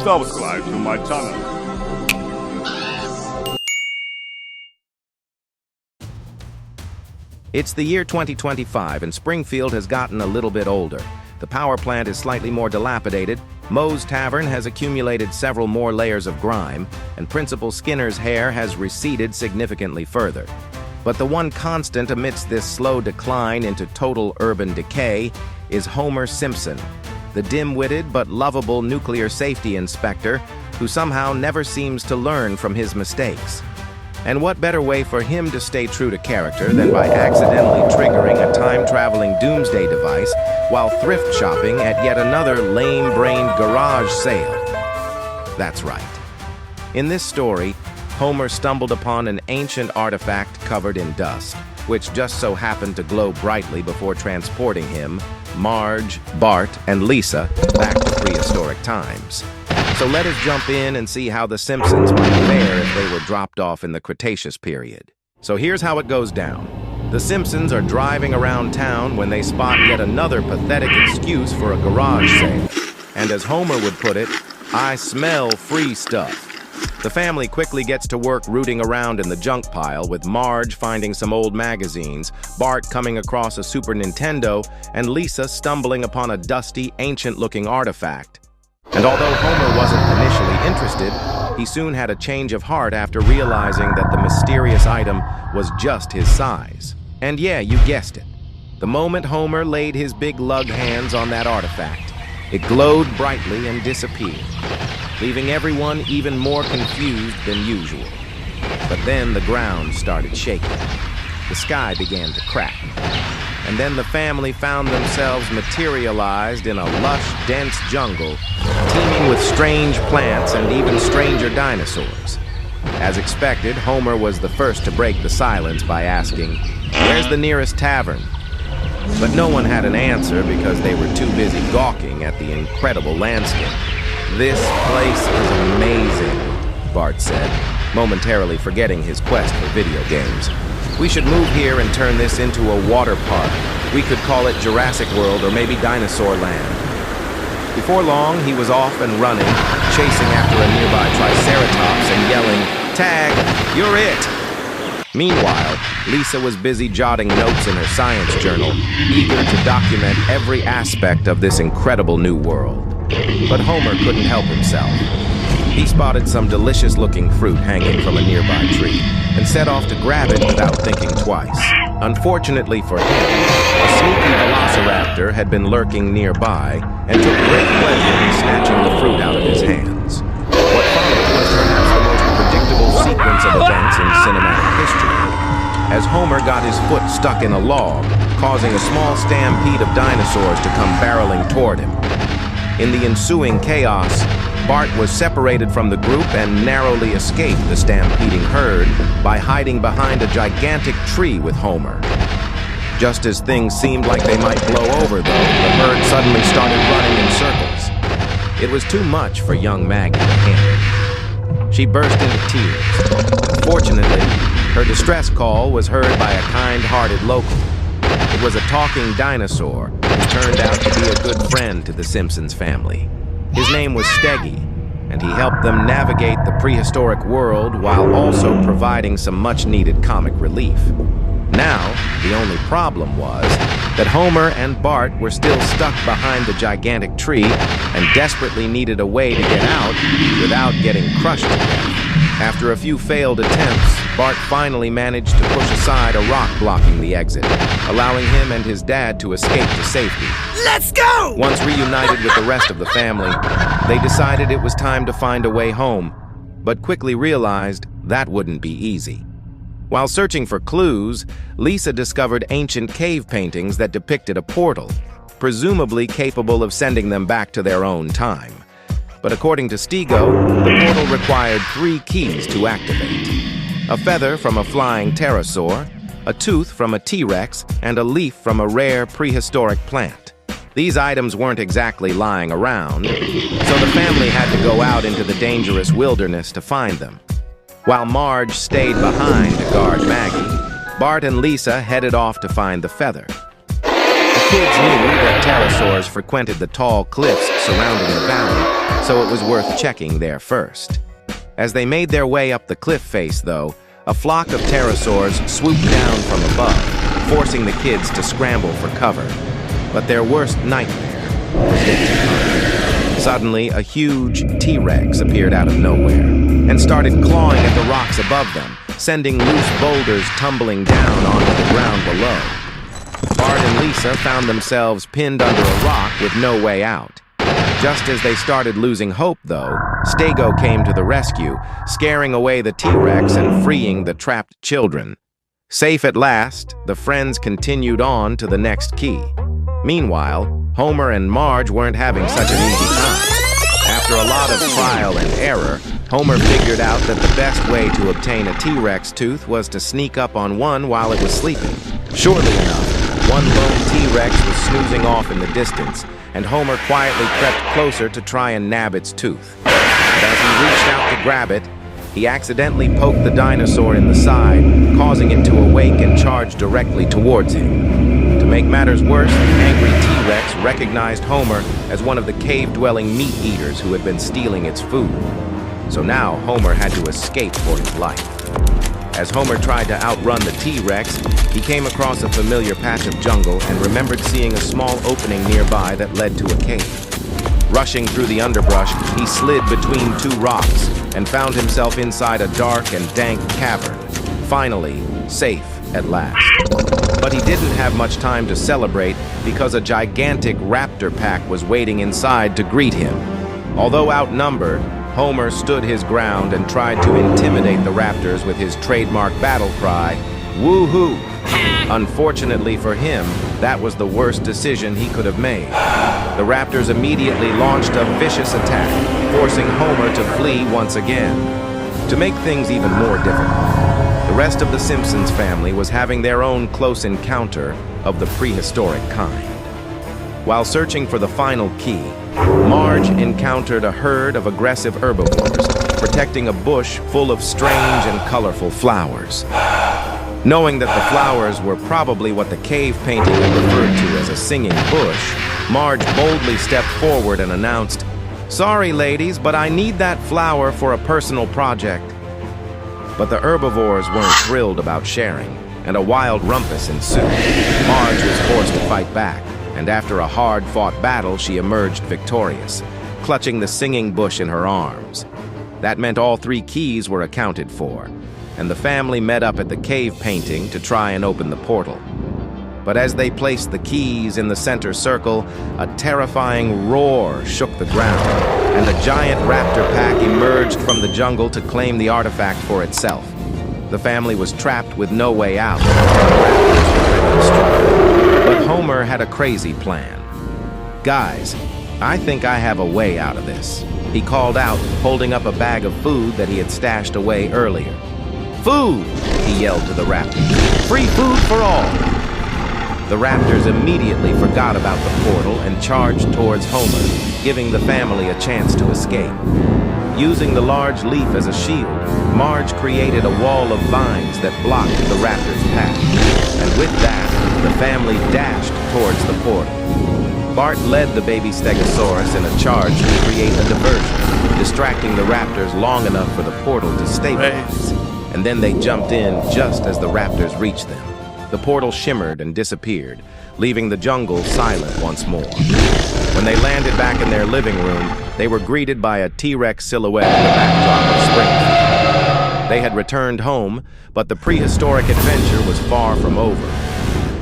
subscribe to my channel. It's the year 2025 and Springfield has gotten a little bit older. The power plant is slightly more dilapidated, Moe's Tavern has accumulated several more layers of grime, and Principal Skinner's hair has receded significantly further. But the one constant amidst this slow decline into total urban decay is Homer Simpson, the dim-witted but lovable nuclear safety inspector who somehow never seems to learn from his mistakes. And what better way for him to stay true to character than by accidentally triggering a time-traveling doomsday device while thrift shopping at yet another lame-brained garage sale? That's right. In this story, Homer stumbled upon an ancient artifact covered in dust, which just so happened to glow brightly before transporting him, Marge, Bart, and Lisa back to prehistoric times. So let us jump in and see how the Simpsons might fare if they were dropped off in the Cretaceous period. So here's how it goes down. The Simpsons are driving around town when they spot yet another pathetic excuse for a garage sale. And as Homer would put it, I smell free stuff. The family quickly gets to work rooting around in the junk pile, with Marge finding some old magazines, Bart coming across a Super Nintendo, and Lisa stumbling upon a dusty, ancient-looking artifact. And although Homer wasn't initially interested, he soon had a change of heart after realizing that the mysterious item was just his size. And yeah, you guessed it. The moment Homer laid his big lug hands on that artifact, it glowed brightly and disappeared, leaving everyone even more confused than usual. But then the ground started shaking. The sky began to crack. And then the family found themselves materialized in a lush, dense jungle, teeming with strange plants and even stranger dinosaurs. As expected, Homer was the first to break the silence by asking, "Where's the nearest tavern?" But no one had an answer because they were too busy gawking at the incredible landscape. "This place is amazing," Bart said, momentarily forgetting his quest for video games. "We should move here and turn this into a water park. We could call it Jurassic World or maybe Dinosaur Land." Before long, he was off and running, chasing after a nearby Triceratops and yelling, "Tag, you're it!" Meanwhile, Lisa was busy jotting notes in her science journal, eager to document every aspect of this incredible new world. But Homer couldn't help himself. He spotted some delicious-looking fruit hanging from a nearby tree and set off to grab it without thinking twice. Unfortunately for him, a sneaky velociraptor had been lurking nearby and took great pleasure in snatching the fruit out of his hands. What followed was perhaps the most predictable sequence of events in cinematic history, as Homer got his foot stuck in a log, causing a small stampede of dinosaurs to come barreling toward him. In the ensuing chaos, Bart was separated from the group and narrowly escaped the stampeding herd by hiding behind a gigantic tree with Homer. Just as things seemed like they might blow over, though, the herd suddenly started running in circles. It was too much for young Maggie to handle. She burst into tears. Fortunately, her distress call was heard by a kind-hearted local. It was a talking dinosaur who turned out to be a good friend to the Simpsons family. His name was Steggy, and he helped them navigate the prehistoric world while also providing some much-needed comic relief. Now, the only problem was that Homer and Bart were still stuck behind the gigantic tree and desperately needed a way to get out without getting crushed to death. After a few failed attempts, Bart finally managed to push aside a rock blocking the exit, allowing him and his dad to escape to safety. Let's go! Once reunited with the rest of the family, they decided it was time to find a way home, but quickly realized that wouldn't be easy. While searching for clues, Lisa discovered ancient cave paintings that depicted a portal, presumably capable of sending them back to their own time. But according to Stego, the portal required 3 keys to activate: a feather from a flying pterosaur, a tooth from a T-Rex, and a leaf from a rare prehistoric plant. These items weren't exactly lying around, so the family had to go out into the dangerous wilderness to find them. While Marge stayed behind to guard Maggie, Bart and Lisa headed off to find the feather. The kids knew that pterosaurs frequented the tall cliffs surrounding the valley, so it was worth checking there first. As they made their way up the cliff face, though, a flock of pterosaurs swooped down from above, forcing the kids to scramble for cover. But their worst nightmare was yet to come. Suddenly, a huge T-Rex appeared out of nowhere and started clawing at the rocks above them, sending loose boulders tumbling down onto the ground below. Bart and Lisa found themselves pinned under a rock with no way out. Just as they started losing hope, though, Stego came to the rescue, scaring away the T-Rex and freeing the trapped children. Safe at last, the friends continued on to the next key. Meanwhile, Homer and Marge weren't having such an easy time. After a lot of trial and error, Homer figured out that the best way to obtain a T-Rex tooth was to sneak up on one while it was sleeping. Surely enough, one lone T-Rex was snoozing off in the distance, and Homer quietly crept closer to try and nab its tooth. But as he reached out to grab it, he accidentally poked the dinosaur in the side, causing it to awake and charge directly towards him. To make matters worse, the angry T-Rex recognized Homer as one of the cave-dwelling meat-eaters who had been stealing its food. So now Homer had to escape for his life. As Homer tried to outrun the T-Rex, he came across a familiar patch of jungle and remembered seeing a small opening nearby that led to a cave. Rushing through the underbrush, he slid between two rocks and found himself inside a dark and dank cavern. Finally, safe at last. But he didn't have much time to celebrate because a gigantic raptor pack was waiting inside to greet him. Although outnumbered, Homer stood his ground and tried to intimidate the raptors with his trademark battle cry, "Woo-hoo!" Unfortunately for him, that was the worst decision he could have made. The raptors immediately launched a vicious attack, forcing Homer to flee once again. To make things even more difficult, the rest of the Simpsons family was having their own close encounter of the prehistoric kind. While searching for the final key, Marge encountered a herd of aggressive herbivores, protecting a bush full of strange and colorful flowers. Knowing that the flowers were probably what the cave painting had referred to as a singing bush, Marge boldly stepped forward and announced, "Sorry, ladies, but I need that flower for a personal project." But the herbivores weren't thrilled about sharing, and a wild rumpus ensued. Marge was forced to fight back, and after a hard-fought battle, she emerged victorious, clutching the singing bush in her arms. That meant all 3 keys were accounted for, and the family met up at the cave painting to try and open the portal. But as they placed the keys in the center circle, a terrifying roar shook the ground, and a giant raptor pack emerged from the jungle to claim the artifact for itself. The family was trapped with no way out, and the raptors were ready to strike. But Homer had a crazy plan. "Guys, I think I have a way out of this," he called out, holding up a bag of food that he had stashed away earlier. "Food!" he yelled to the raptors. "Free food for all!" The raptors immediately forgot about the portal and charged towards Homer, giving the family a chance to escape. Using the large leaf as a shield, Marge created a wall of vines that blocked the raptors' path. And with that, the family dashed towards the portal. Bart led the baby Stegosaurus in a charge to create a diversion, distracting the raptors long enough for the portal to stabilize. And then they jumped in just as the raptors reached them. The portal shimmered and disappeared, leaving the jungle silent once more. When they landed back in their living room, they were greeted by a T-Rex silhouette in the backdrop of Springfield. They had returned home, but the prehistoric adventure was far from over.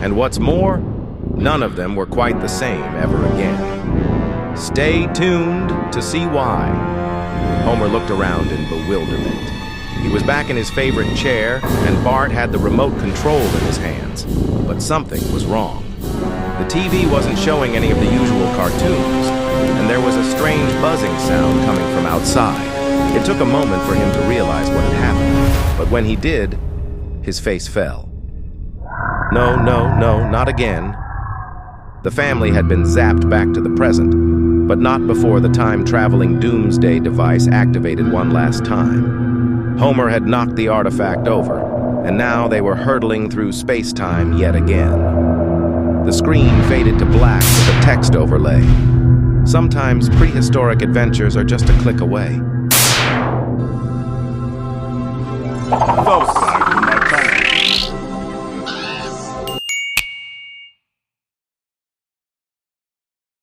And what's more, none of them were quite the same ever again. Stay tuned to see why. Homer looked around in bewilderment. He was back in his favorite chair, and Bart had the remote control in his hands. But something was wrong. The TV wasn't showing any of the usual cartoons, and there was a strange buzzing sound coming from outside. It took a moment for him to realize what had happened, but when he did, his face fell. No, not again. The family had been zapped back to the present, but not before the time-traveling doomsday device activated one last time. Homer had knocked the artifact over, and now they were hurtling through space-time yet again. The screen faded to black with a text overlay. Sometimes prehistoric adventures are just a click away. Folks,